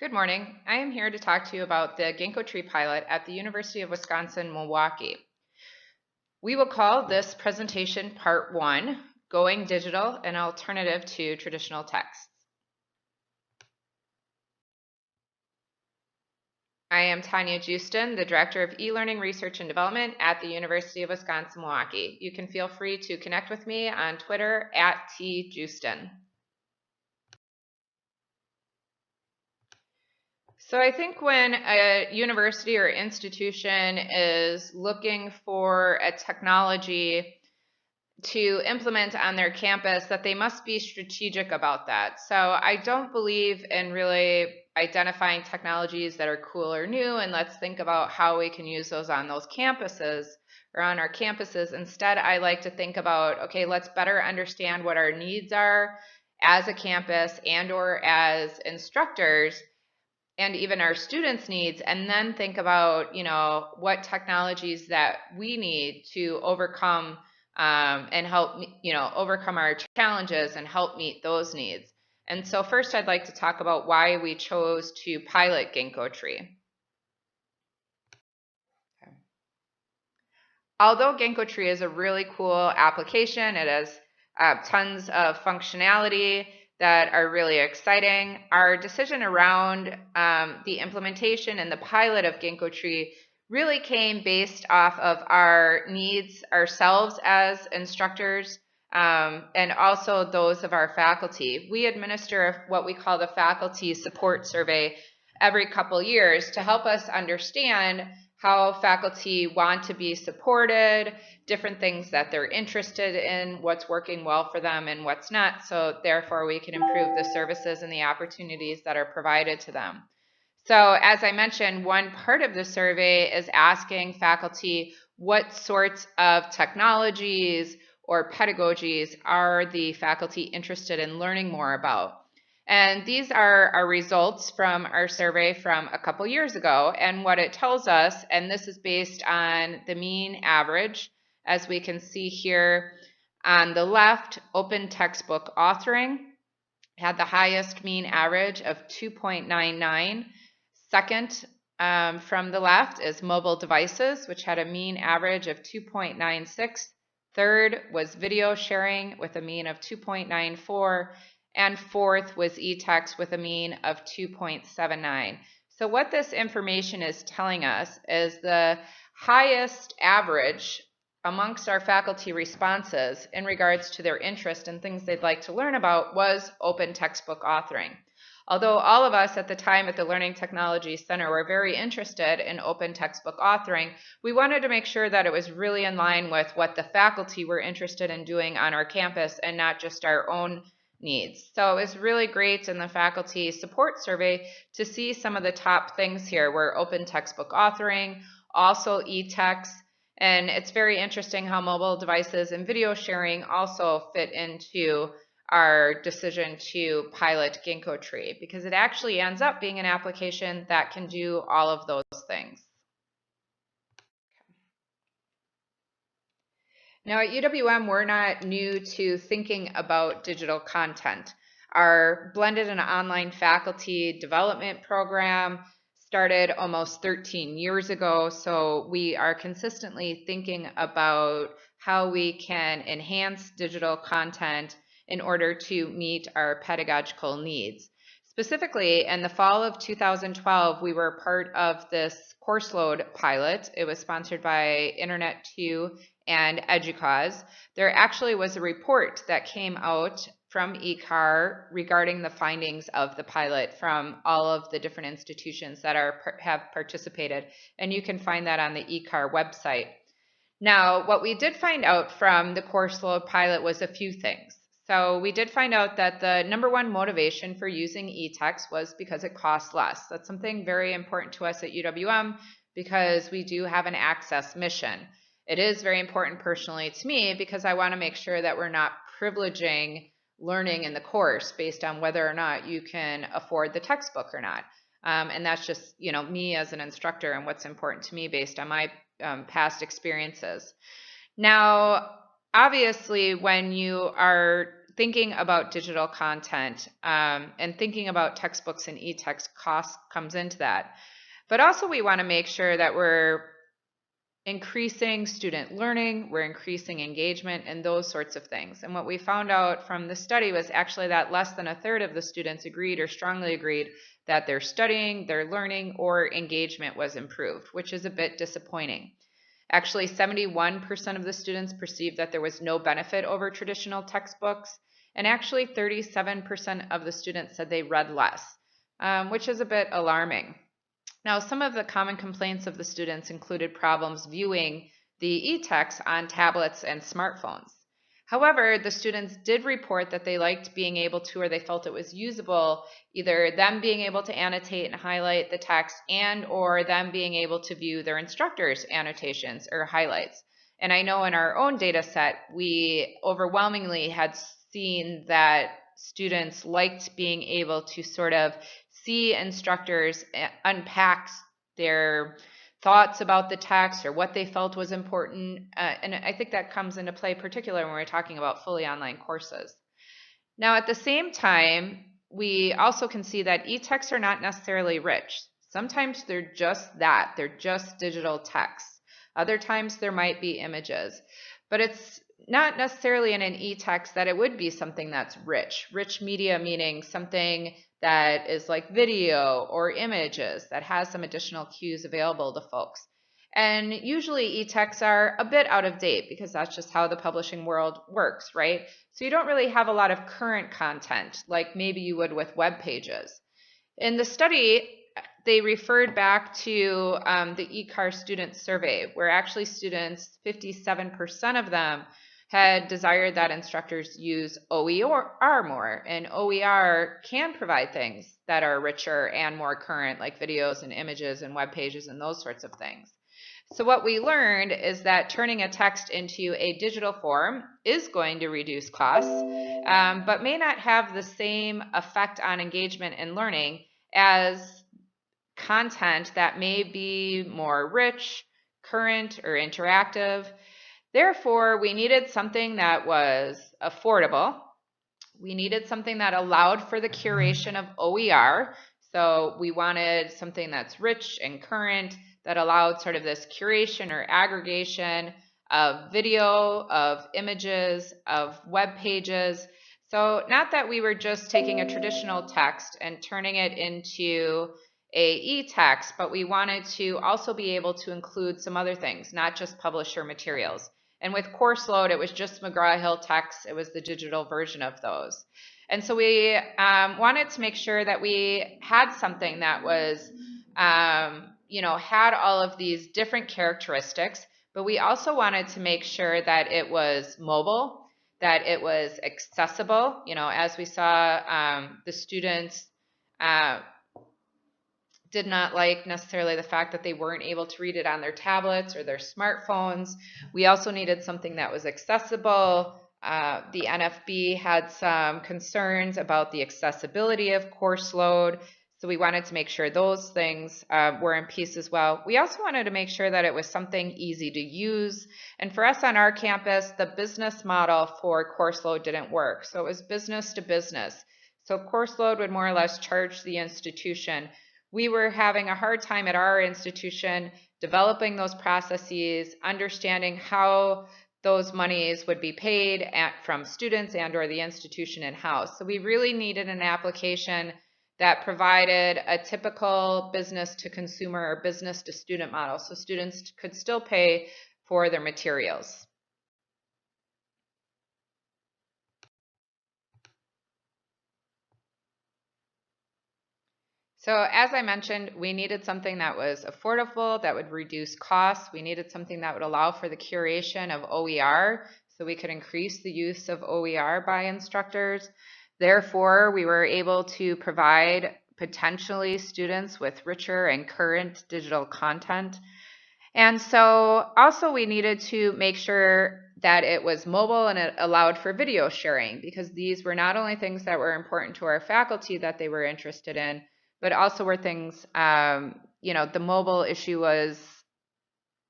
Good morning. I am here to talk to you about the Ginkgotree pilot at the University of Wisconsin-Milwaukee. We will call this presentation Part 1, Going Digital, an Alternative to Traditional Texts. I am Tanya Joosten, the Director of E-Learning Research and Development at the University of Wisconsin-Milwaukee. You can feel free to connect with me on Twitter at @tjoosten. So I think when a university or institution is looking for a technology to implement on their campus, that they must be strategic about that. So I don't believe in really identifying technologies that are cool or new and let's think about how we can use those on those campuses or on our campuses. Instead, I like to think about, okay, let's better understand what our needs are as a campus and or as instructors, and even our students' needs, and then think about, what technologies that we need to overcome and help, overcome our challenges and help meet those needs. And so first I'd like to talk about why we chose to pilot Ginkgotree. Okay. Although Ginkgotree is a really cool application, it has tons of functionality that are really exciting. Our decision around the implementation and the pilot of Ginkgotree really came based off of our needs ourselves as instructors and also those of our faculty. We administer what we call the Faculty Support Survey every couple years to help us understand how faculty want to be supported, different things that they're interested in, what's working well for them and what's not, so therefore we can improve the services and the opportunities that are provided to them. So as I mentioned, one part of the survey is asking faculty what sorts of technologies or pedagogies are the faculty interested in learning more about. And these are our results from our survey from a couple years ago. And what it tells us, and this is based on the mean average, as we can see here on the left, open textbook authoring had the highest mean average of 2.99. Second from the left is mobile devices, which had a mean average of 2.96. Third was video sharing with a mean of 2.94. And fourth was e-text with a mean of 2.79. So what this information is telling us is the highest average amongst our faculty responses in regards to their interest in things they'd like to learn about was open textbook authoring. Although all of us at the time at the Learning Technology Center were very interested in open textbook authoring, we wanted to make sure that it was really in line with what the faculty were interested in doing on our campus and not just our own needs. So it was really great in the faculty support survey to see some of the top things here were open textbook authoring, also e-text, and it's very interesting how mobile devices and video sharing also fit into our decision to pilot Ginkgotree, because it actually ends up being an application that can do all of those things. Now at UWM, we're not new to thinking about digital content. Our blended and online faculty development program started almost 13 years ago, so we are consistently thinking about how we can enhance digital content in order to meet our pedagogical needs. Specifically, in the fall of 2012, we were part of this course load pilot. It was sponsored by Internet2 and EDUCAUSE. There actually was a report that came out from ECAR regarding the findings of the pilot from all of the different institutions that have participated, and you can find that on the ECAR website. Now, what we did find out from the course load pilot was a few things. So we did find out that the number one motivation for using e-text was because it costs less. That's something very important to us at UWM because we do have an access mission. It is very important personally to me because I want to make sure that we're not privileging learning in the course based on whether or not you can afford the textbook or not. And that's just, me as an instructor and what's important to me based on my past experiences. Now, obviously, when you are thinking about digital content and thinking about textbooks and e-text costs comes into that. But also we want to make sure that we're increasing student learning, we're increasing engagement, and those sorts of things. And what we found out from the study was actually that less than a third of the students agreed or strongly agreed that their studying, their learning, or engagement was improved, which is a bit disappointing. Actually, 71% of the students perceived that there was no benefit over traditional textbooks, and actually 37% of the students said they read less, which is a bit alarming. Now, some of the common complaints of the students included problems viewing the e-text on tablets and smartphones. However, the students did report that they liked being able to, or they felt it was usable, either them being able to annotate and highlight the text and or them being able to view their instructor's annotations or highlights. And I know in our own data set, we overwhelmingly had seen that students liked being able to sort of see instructors unpack their thoughts about the text or what they felt was important. And I think that comes into play particularly when we're talking about fully online courses. Now, at the same time, we also can see that e-texts are not necessarily rich. Sometimes they're just that. They're just digital texts. Other times there might be images. But it's not necessarily in an e-text that it would be something that's rich. Rich media meaning something that is like video or images that has some additional cues available to folks. And usually e-texts are a bit out of date because that's just how the publishing world works, right? So you don't really have a lot of current content like maybe you would with web pages. In the study, they referred back to the eCar student survey, where actually students, 57% of them, had desired that instructors use OER more, and OER can provide things that are richer and more current, like videos and images and web pages and those sorts of things. So what we learned is that turning a text into a digital form is going to reduce costs, but may not have the same effect on engagement and learning as content that may be more rich, current, or interactive. Therefore, we needed something that was affordable. We needed something that allowed for the curation of OER. So we wanted something that's rich and current, that allowed sort of this curation or aggregation of video, of images, of web pages. So not that we were just taking a traditional text and turning it into a e-text, but we wanted to also be able to include some other things, not just publisher materials. And with course load, it was just McGraw-Hill texts. It was the digital version of those. And so we wanted to make sure that we had something that was, had all of these different characteristics, but we also wanted to make sure that it was mobile, that it was accessible. As we saw, the students did not like necessarily the fact that they weren't able to read it on their tablets or their smartphones. We also needed something that was accessible. The NFB had some concerns about the accessibility of course load, so we wanted to make sure those things were in piece as well. We also wanted to make sure that it was something easy to use. And for us on our campus, the business model for course load didn't work. So it was business to business. So course load would more or less charge the institution. We were having a hard time at our institution developing those processes, understanding how those monies would be paid from students and or the institution in-house. So we really needed an application that provided a typical business to consumer or business to student model, so students could still pay for their materials. So as I mentioned, we needed something that was affordable, that would reduce costs. We needed something that would allow for the curation of OER, so we could increase the use of OER by instructors. Therefore, we were able to provide potentially students with richer and current digital content. And so also we needed to make sure that it was mobile and it allowed for video sharing, because these were not only things that were important to our faculty that they were interested in, but also were things, the mobile issue was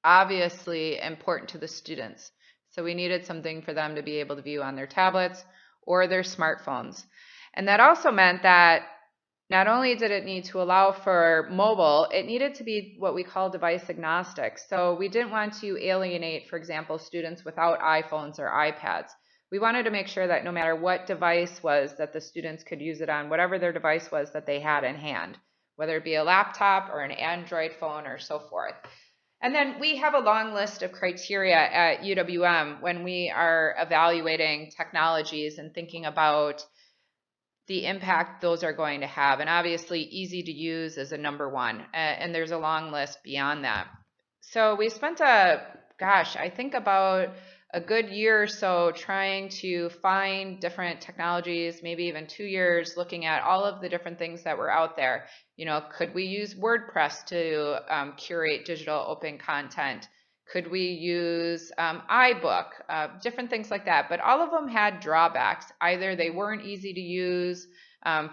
obviously important to the students. So we needed something for them to be able to view on their tablets or their smartphones. And that also meant that not only did it need to allow for mobile, it needed to be what we call device agnostic. So we didn't want to alienate, for example, students without iPhones or iPads. We wanted to make sure that no matter what device was that the students could use it on, whatever their device was that they had in hand, whether it be a laptop or an Android phone or so forth. And then we have a long list of criteria at UWM when we are evaluating technologies and thinking about the impact those are going to have. And obviously easy to use is a number one, and there's a long list beyond that. So we spent I think about a good year or so trying to find different technologies, maybe even 2 years, looking at all of the different things that were out there. Could we use WordPress to curate digital open content? Could we use iBook, different things like that? But all of them had drawbacks. Either they weren't easy to use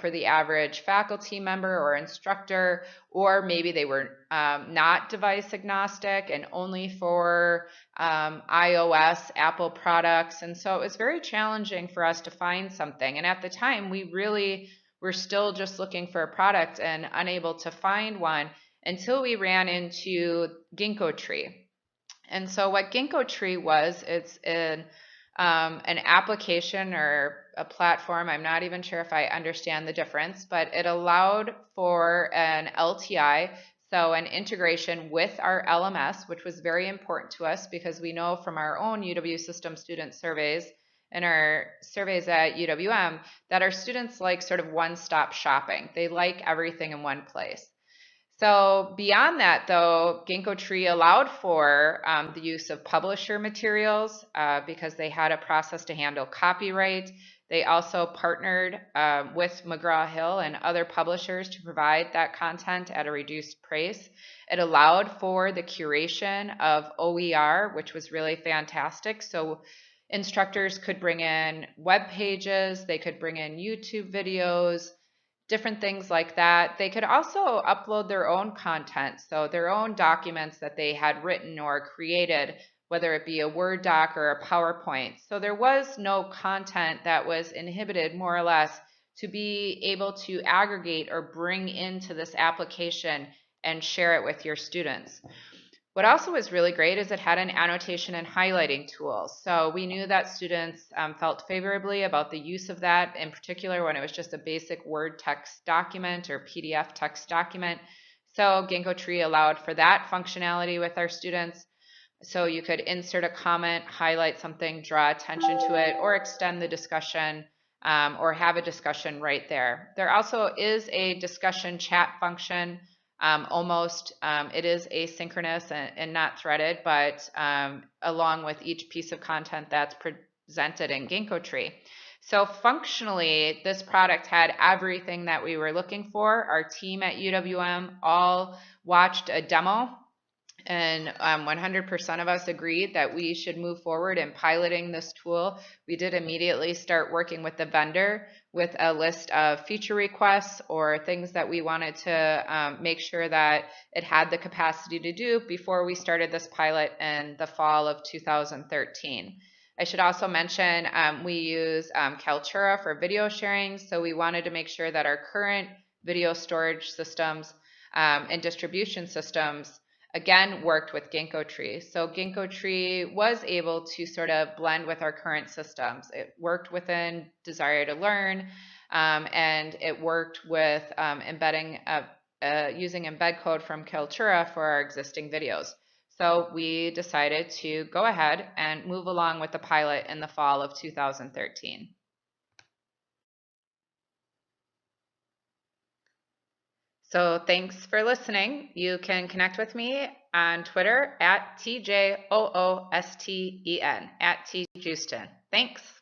for the average faculty member or instructor, or maybe they were not device agnostic and only for iOS, Apple products. And so it was very challenging for us to find something. And at the time, we really were still just looking for a product and unable to find one until we ran into Ginkgotree. And so what Ginkgotree was, it's an application or a platform. I'm not even sure if I understand the difference, but it allowed for an LTI, so an integration with our LMS, which was very important to us because we know from our own UW system student surveys and our surveys at UWM that our students like sort of one-stop shopping. They like everything in one place. So beyond that, though, Ginkgotree allowed for the use of publisher materials because they had a process to handle copyright. They also partnered with McGraw-Hill and other publishers to provide that content at a reduced price. It allowed for the curation of OER, which was really fantastic. So instructors could bring in web pages, they could bring in YouTube videos, different things like that. They could also upload their own content, so their own documents that they had written or created, whether it be a Word doc or a PowerPoint. So there was no content that was inhibited, more or less, to be able to aggregate or bring into this application and share it with your students. What also was really great is it had an annotation and highlighting tool. So we knew that students felt favorably about the use of that, in particular when it was just a basic Word text document or PDF text document. So Ginkgotree allowed for that functionality with our students. So you could insert a comment, highlight something, draw attention to it, or extend the discussion or have a discussion right there. There also is a discussion chat function. It is asynchronous and not threaded, but along with each piece of content that's presented in Ginkgotree. So functionally, this product had everything that we were looking for. Our team at UWM all watched a demo, and 100% of us agreed that we should move forward in piloting this tool. We did immediately start working with the vendor with a list of feature requests or things that we wanted to make sure that it had the capacity to do before we started this pilot in the fall of 2013. I should also mention we use Kaltura for video sharing, so we wanted to make sure that our current video storage systems and distribution systems again worked with Ginkgotree. So Ginkgotree was able to sort of blend with our current systems. It worked within Desire to Learn, and it worked with embedding using embed code from Kaltura for our existing videos. So we decided to go ahead and move along with the pilot in the fall of 2013. So thanks for listening. You can connect with me on Twitter at TJOOSTEN, at Tjoosten. Thanks.